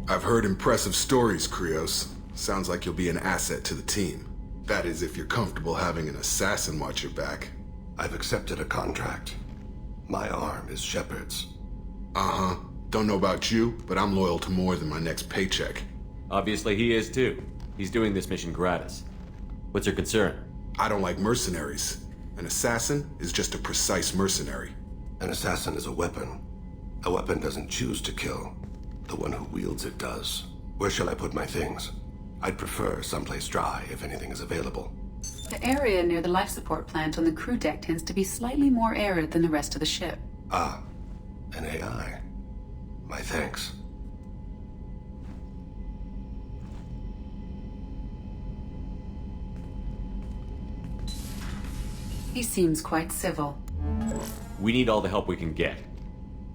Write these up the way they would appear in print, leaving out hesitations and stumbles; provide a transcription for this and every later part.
I've heard impressive stories, Krios. Sounds like you'll be an asset to the team. That is, if you're comfortable having an assassin watch your back. I've accepted a contract. My arm is Shepard's. Uh-huh. Don't know about you, but I'm loyal to more than my next paycheck. Obviously he is too. He's doing this mission gratis. What's your concern? I don't like mercenaries. An assassin is just a precise mercenary. An assassin is a weapon. A weapon doesn't choose to kill. The one who wields it does. Where shall I put my things? I'd prefer someplace dry if anything is available. The area near the life support plant on the crew deck tends to be slightly more arid than the rest of the ship. Ah, an AI. My thanks. He seems quite civil. We need all the help we can get.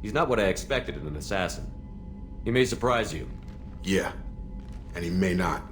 He's not what I expected in an assassin. He may surprise you. Yeah, and he may not.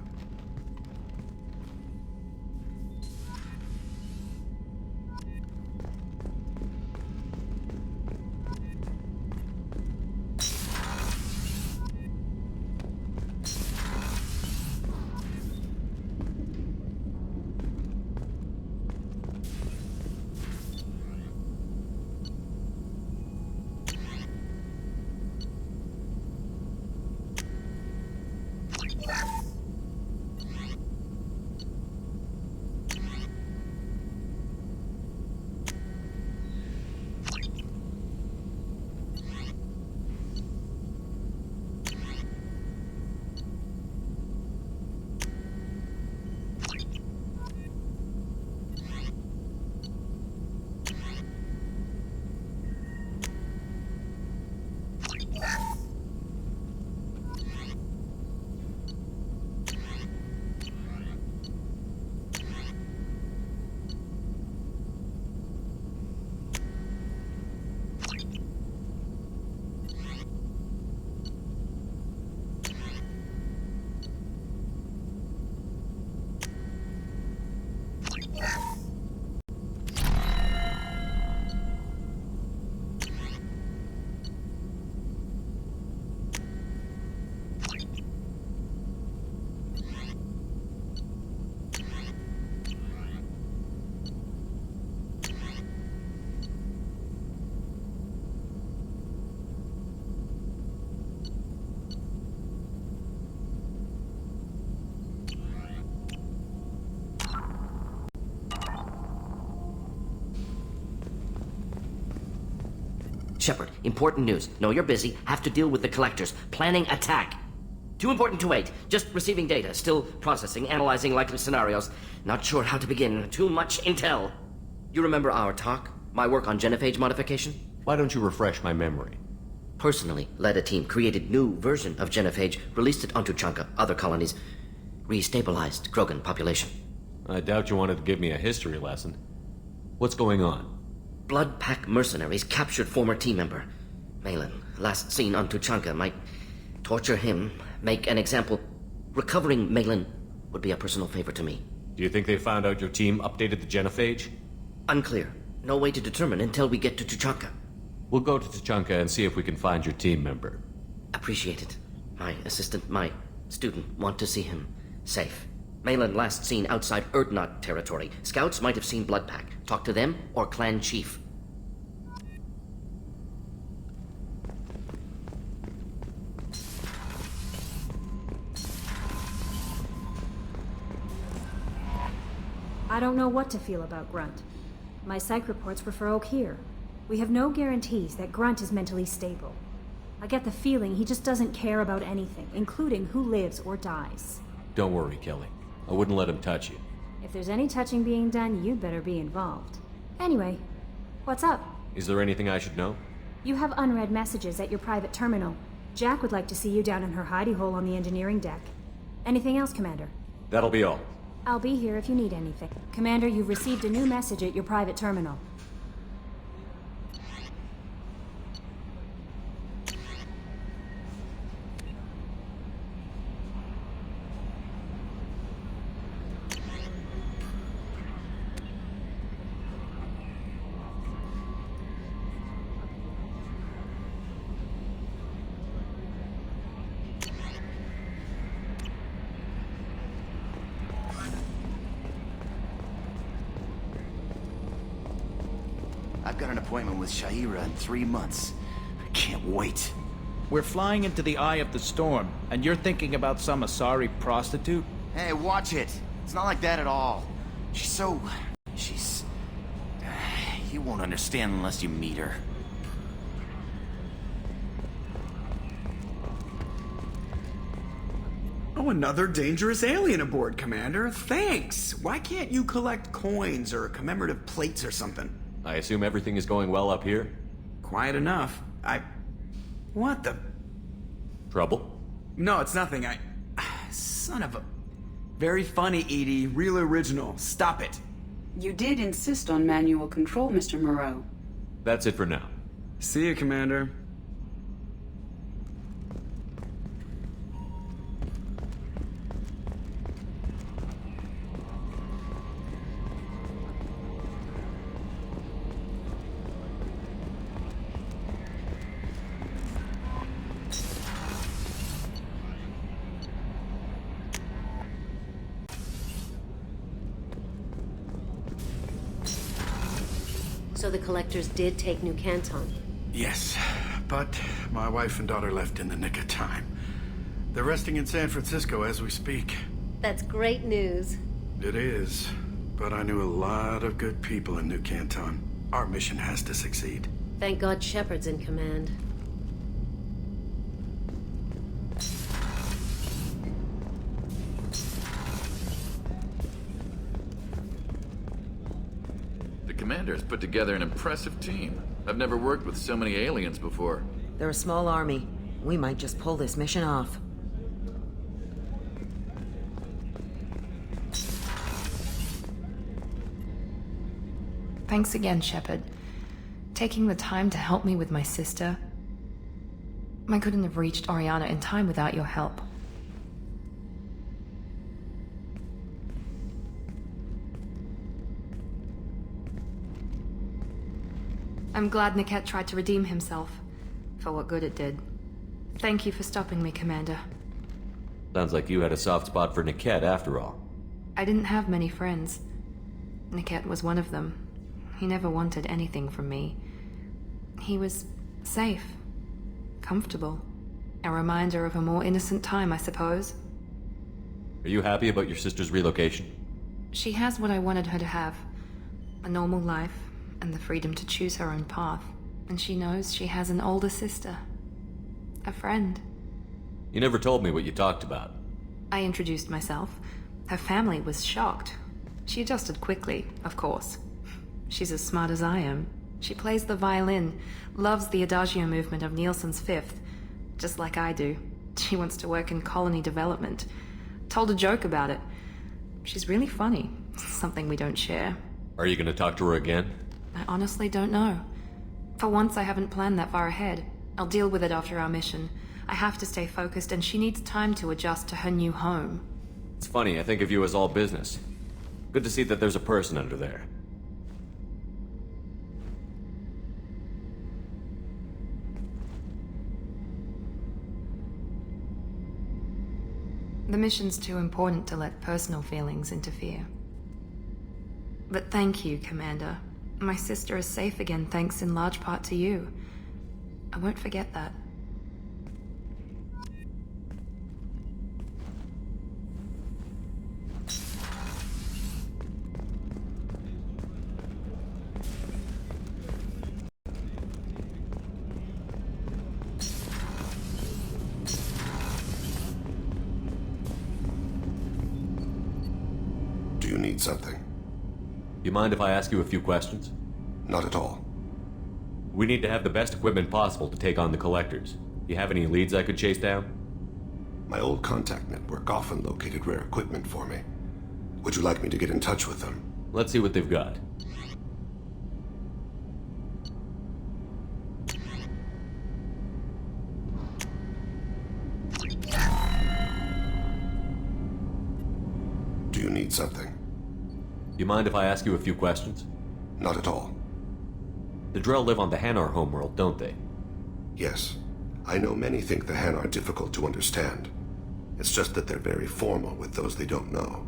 Shepard, important news. Know you're busy. Have to deal with the collectors. Planning attack. Too important to wait. Just receiving data. Still processing, analyzing likely scenarios. Not sure how to begin. Too much intel. You remember our talk? My work on genophage modification? Why don't you refresh my memory? Personally led a team, created new version of genophage, released it onto Chunka, other colonies, restabilized Krogan population. I doubt you wanted to give me a history lesson. What's going on? Blood Pack mercenaries captured former team member. Malin, last seen on Tuchanka, might torture him, make an example. Recovering Malin would be a personal favor to me. Do you think they found out your team updated the genophage? Unclear. No way to determine until we get to Tuchanka. We'll go to Tuchanka and see if we can find your team member. Appreciate it. My assistant, my student, want to see him safe. Malin last seen outside Erdnot territory. Scouts might have seen Blood Pack. Talk to them or clan chief. I don't know what to feel about Grunt. My psych reports were for Oak here. We have no guarantees that Grunt is mentally stable. I get the feeling he just doesn't care about anything, including who lives or dies. Don't worry, Kelly. I wouldn't let him touch you. If there's any touching being done, you'd better be involved. Anyway, what's up? Is there anything I should know? You have unread messages at your private terminal. Jack would like to see you down in her hidey hole on the engineering deck. Anything else, Commander? That'll be all. I'll be here if you need anything. Commander, you've received a new message at your private terminal. I've got an appointment with Shahira in 3 months. I can't wait. We're flying into the eye of the storm, and you're thinking about some Asari prostitute? Hey, watch it. It's not like that at all. She's... You won't understand unless you meet her. Oh, another dangerous alien aboard, Commander. Thanks. Why can't you collect coins or commemorative plates or something? I assume everything is going well up here? Quiet enough. What the... Trouble? No, it's nothing. Son of a... Very funny, Edie. Real original. Stop it. You did insist on manual control, Mr. Moreau. That's it for now. See you, Commander. So the collectors did take New Canton? Yes, but my wife and daughter left in the nick of time. They're resting in San Francisco as we speak. That's great news. It is, but I knew a lot of good people in New Canton. Our mission has to succeed. Thank God Shepard's in command. Commander's put together an impressive team. I've never worked with so many aliens before. They're a small army. We might just pull this mission off. Thanks again, Shepard. Taking the time to help me with my sister. I couldn't have reached Oriana in time without your help. I'm glad Niket tried to redeem himself, for what good it did. Thank you for stopping me, Commander. Sounds like you had a soft spot for Niket after all. I didn't have many friends. Niket was one of them. He never wanted anything from me. He was safe, comfortable. A reminder of a more innocent time, I suppose. Are you happy about your sister's relocation? She has what I wanted her to have. A normal life, and the freedom to choose her own path. And she knows she has an older sister. A friend. You never told me what you talked about. I introduced myself. Her family was shocked. She adjusted quickly, of course. She's as smart as I am. She plays the violin, loves the Adagio movement of Nielsen's Fifth, just like I do. She wants to work in colony development. Told a joke about it. She's really funny. Something we don't share. Are you gonna talk to her again? I honestly don't know. For once, I haven't planned that far ahead. I'll deal with it after our mission. I have to stay focused, and she needs time to adjust to her new home. It's funny, I think of you as all business. Good to see that there's a person under there. The mission's too important to let personal feelings interfere. But thank you, Commander. My sister is safe again thanks in large part to you. I won't forget that. Do you need something? You mind if I ask you a few questions? Not at all. We need to have the best equipment possible to take on the collectors. You have any leads I could chase down? My old contact network often located rare equipment for me. Would you like me to get in touch with them? Let's see what they've got. Do you need something? You mind if I ask you a few questions? Not at all. The Drell live on the Hanar homeworld, don't they? Yes. I know many think the Han are difficult to understand. It's just that they're very formal with those they don't know.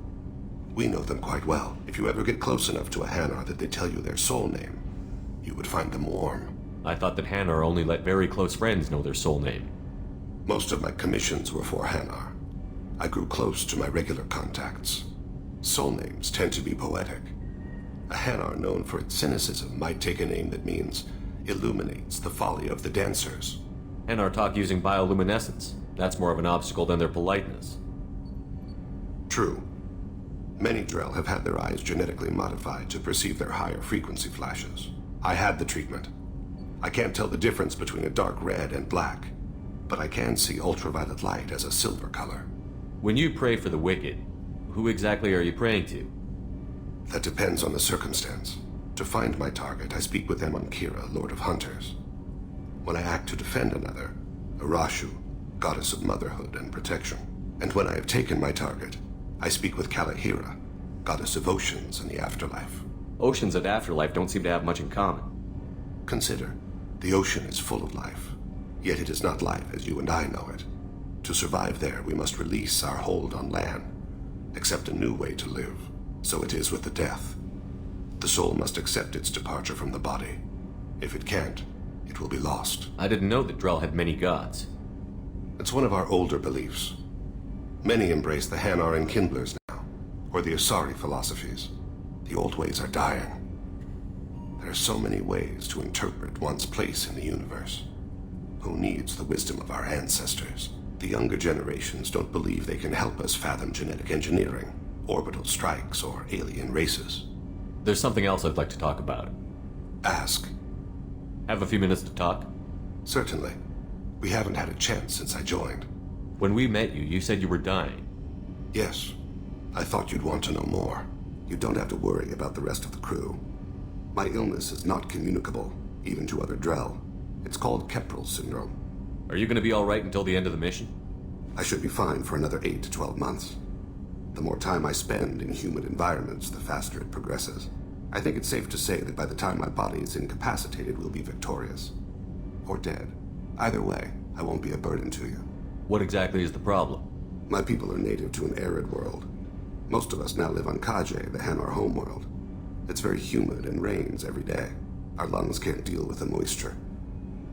We know them quite well. If you ever get close enough to a Hanar that they tell you their soul name, you would find them warm. I thought that Hanar only let very close friends know their soul name. Most of my commissions were for Hanar. I grew close to my regular contacts. Soul names tend to be poetic. A Hanar known for its cynicism might take a name that means illuminates the folly of the dancers. Hanar talk using bioluminescence. That's more of an obstacle than their politeness. True. Many Drell have had their eyes genetically modified to perceive their higher frequency flashes. I had the treatment. I can't tell the difference between a dark red and black, but I can see ultraviolet light as a silver color. When you pray for the wicked, who exactly are you praying to? That depends on the circumstance. To find my target, I speak with them on Kira, Lord of Hunters. When I act to defend another, Arashu, goddess of motherhood and protection. And when I have taken my target, I speak with Kalahira, goddess of oceans and the afterlife. Oceans and afterlife don't seem to have much in common. Consider, the ocean is full of life, yet it is not life as you and I know it. To survive there, we must release our hold on land, accept a new way to live. So it is with the death. The soul must accept its departure from the body. If it can't, it will be lost. I didn't know that Drell had many gods. It's one of our older beliefs. Many embrace the Hanar and Kindlers now, or the Asari philosophies. The old ways are dying. There are so many ways to interpret one's place in the universe. Who needs the wisdom of our ancestors? The younger generations don't believe they can help us fathom genetic engineering, orbital strikes, or alien races. There's something else I'd like to talk about. Ask. Have a few minutes to talk? Certainly. We haven't had a chance since I joined. When we met you, you said you were dying. Yes. I thought you'd want to know more. You don't have to worry about the rest of the crew. My illness is not communicable, even to other Drell. It's called Keprel syndrome. Are you going to be all right until the end of the mission? I should be fine for another 8 to 12 months. The more time I spend in humid environments, the faster it progresses. I think it's safe to say that by the time my body is incapacitated, we'll be victorious. Or dead. Either way, I won't be a burden to you. What exactly is the problem? My people are native to an arid world. Most of us now live on Kaje, the Hanar homeworld. It's very humid and rains every day. Our lungs can't deal with the moisture.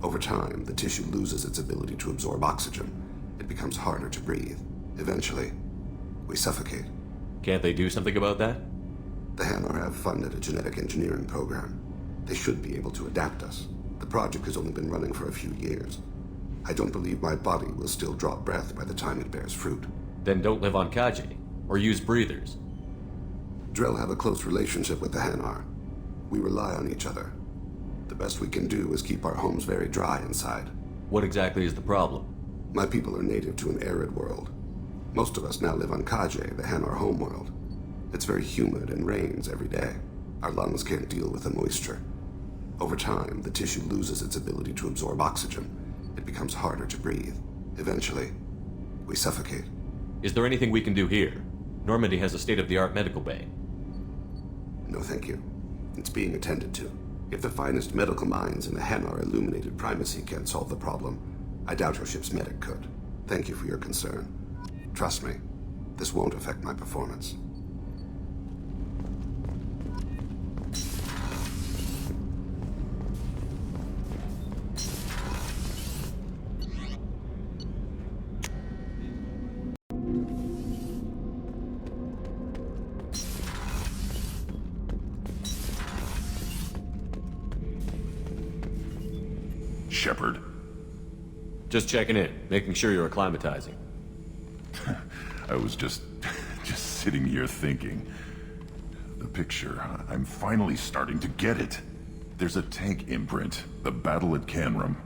Over time, the tissue loses its ability to absorb oxygen. It becomes harder to breathe. Eventually, we suffocate. Can't they do something about that? The Hanar have funded a genetic engineering program. They should be able to adapt us. The project has only been running for a few years. I don't believe my body will still draw breath by the time it bears fruit. Then don't live on Kaje, or use breathers. Drell have a close relationship with the Hanar. We rely on each other. The best we can do is keep our homes very dry inside. What exactly is the problem? My people are native to an arid world. Most of us now live on Kaje, the Hanar homeworld. It's very humid and rains every day. Our lungs can't deal with the moisture. Over time, the tissue loses its ability to absorb oxygen. It becomes harder to breathe. Eventually, we suffocate. Is there anything we can do here? Normandy has a state-of-the-art medical bay. No, thank you. It's being attended to. If the finest medical minds in the Hanar illuminated primacy can't solve the problem, I doubt your ship's medic could. Thank you for your concern. Trust me, this won't affect my performance. Shepard. Just checking in, making sure you're acclimatizing. I was just sitting here thinking. The picture, I'm finally starting to get it. There's a tank imprint, the battle at Canrum.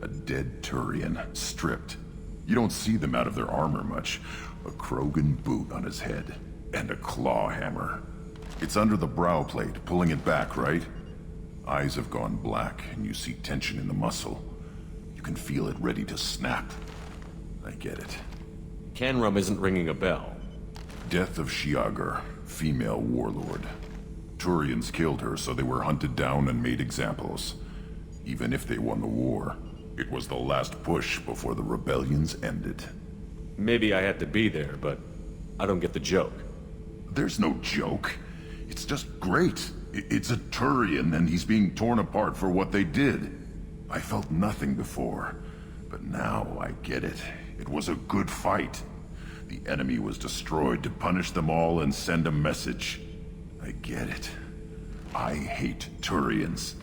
A dead Turian, stripped. You don't see them out of their armor much. A Krogan boot on his head, and a claw hammer. It's under the brow plate, pulling it back, right? Eyes have gone black, and you see tension in the muscle. You can feel it ready to snap. I get it. Canrum isn't ringing a bell. Death of Shiagar, female warlord. Turians killed her, so they were hunted down and made examples. Even if they won the war, it was the last push before the rebellions ended. Maybe I had to be there, but I don't get the joke. There's no joke. It's just great. It's a Turian, and he's being torn apart for what they did. I felt nothing before, but now I get it. It was a good fight. The enemy was destroyed to punish them all and send a message. I get it. I hate Turians.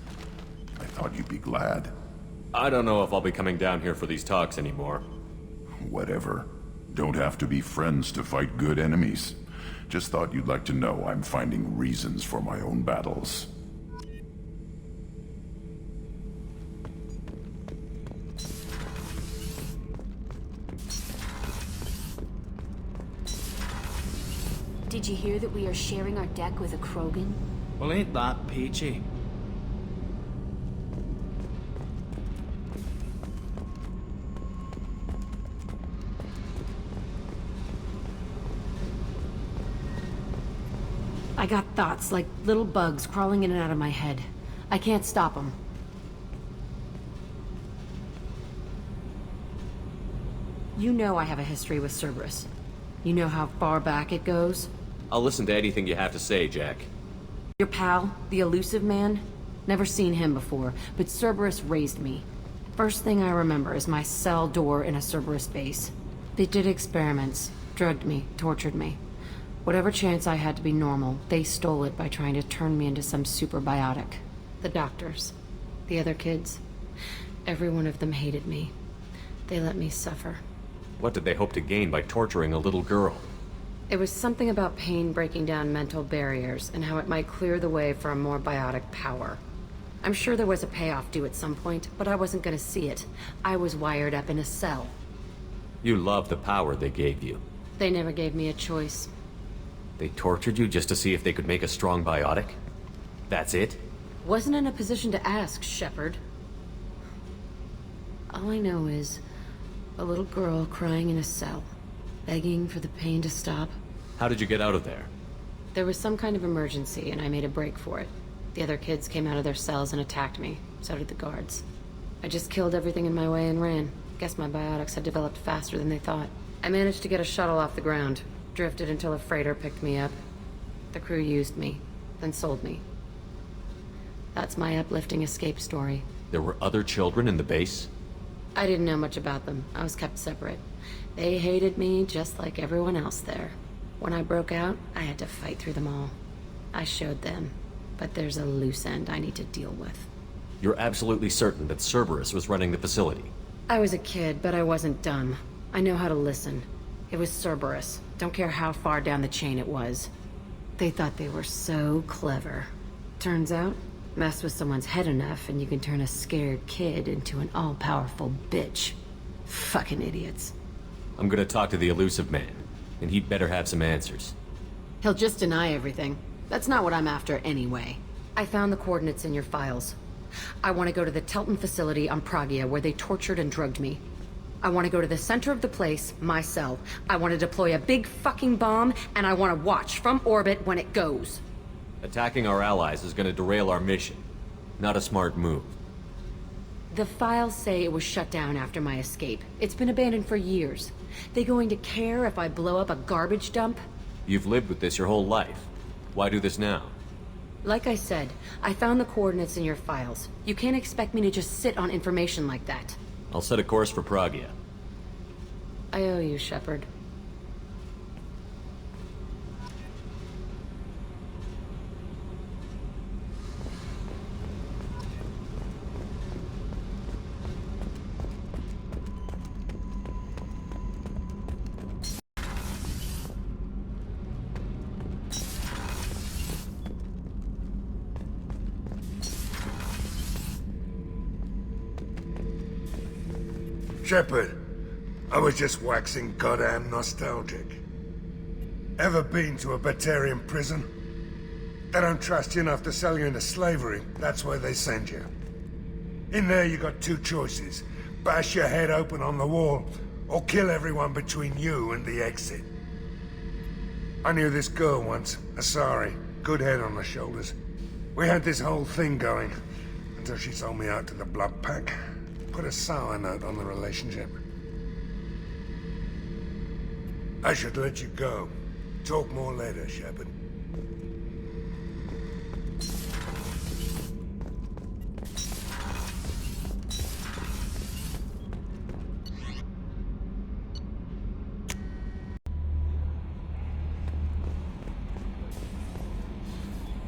I thought you'd be glad. I don't know if I'll be coming down here for these talks anymore. Whatever. Don't have to be friends to fight good enemies. Just thought you'd like to know I'm finding reasons for my own battles. Did you hear that we are sharing our deck with a Krogan? Well, ain't that peachy? I got thoughts like little bugs crawling in and out of my head. I can't stop them. You know I have a history with Cerberus. You know how far back it goes? I'll listen to anything you have to say, Jack. Your pal, the elusive man? Never seen him before, but Cerberus raised me. First thing I remember is my cell door in a Cerberus base. They did experiments, drugged me, tortured me. Whatever chance I had to be normal, they stole it by trying to turn me into some superbiotic. The doctors, the other kids, every one of them hated me. They let me suffer. What did they hope to gain by torturing a little girl? It was something about pain breaking down mental barriers and how it might clear the way for a more biotic power. I'm sure there was a payoff due at some point, but I wasn't gonna see it. I was wired up in a cell. You love the power they gave you. They never gave me a choice. They tortured you just to see if they could make a strong biotic? That's it? Wasn't in a position to ask, Shepard. All I know is a little girl crying in a cell, begging for the pain to stop. How did you get out of there? There was some kind of emergency, and I made a break for it. The other kids came out of their cells and attacked me. So did the guards. I just killed everything in my way and ran. Guess my biotics had developed faster than they thought. I managed to get a shuttle off the ground. Drifted until a freighter picked me up. The crew used me, then sold me. That's my uplifting escape story. There were other children in the base? I didn't know much about them. I was kept separate. They hated me just like everyone else there. When I broke out, I had to fight through them all. I showed them, but there's a loose end I need to deal with. You're absolutely certain that Cerberus was running the facility? I was a kid, but I wasn't dumb. I know how to listen. It was Cerberus. Don't care how far down the chain it was. They thought they were so clever. Turns out, mess with someone's head enough and you can turn a scared kid into an all-powerful bitch. Fucking idiots. I'm gonna talk to the elusive man, and he'd better have some answers. He'll just deny everything. That's not what I'm after anyway. I found the coordinates in your files. I want to go to the Telton facility on Pragia where they tortured and drugged me. I want to go to the center of the place, my cell. I want to deploy a big fucking bomb, and I want to watch from orbit when it goes. Attacking our allies is gonna derail our mission. Not a smart move. The files say it was shut down after my escape. It's been abandoned for years. They going to care if I blow up a garbage dump? You've lived with this your whole life. Why do this now? Like I said, I found the coordinates in your files. You can't expect me to just sit on information like that. I'll set a course for Pragia. I owe you, Shepard. Shepard, I was just waxing goddamn nostalgic. Ever been to a Batarian prison? They don't trust you enough to sell you into slavery. That's where they send you. In there you got two choices. Bash your head open on the wall, or kill everyone between you and the exit. I knew this girl once, Asari. Good head on her shoulders. We had this whole thing going, until she sold me out to the Blood Pack. Put a sour note on the relationship. I should let you go. Talk more later, Shepard.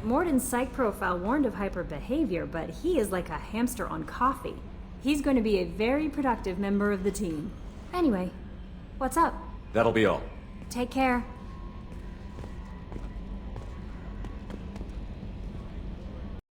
Morden's psych profile warned of hyperbehavior, but he is like a hamster on coffee. He's going to be a very productive member of the team. Anyway, what's up? That'll be all. Take care.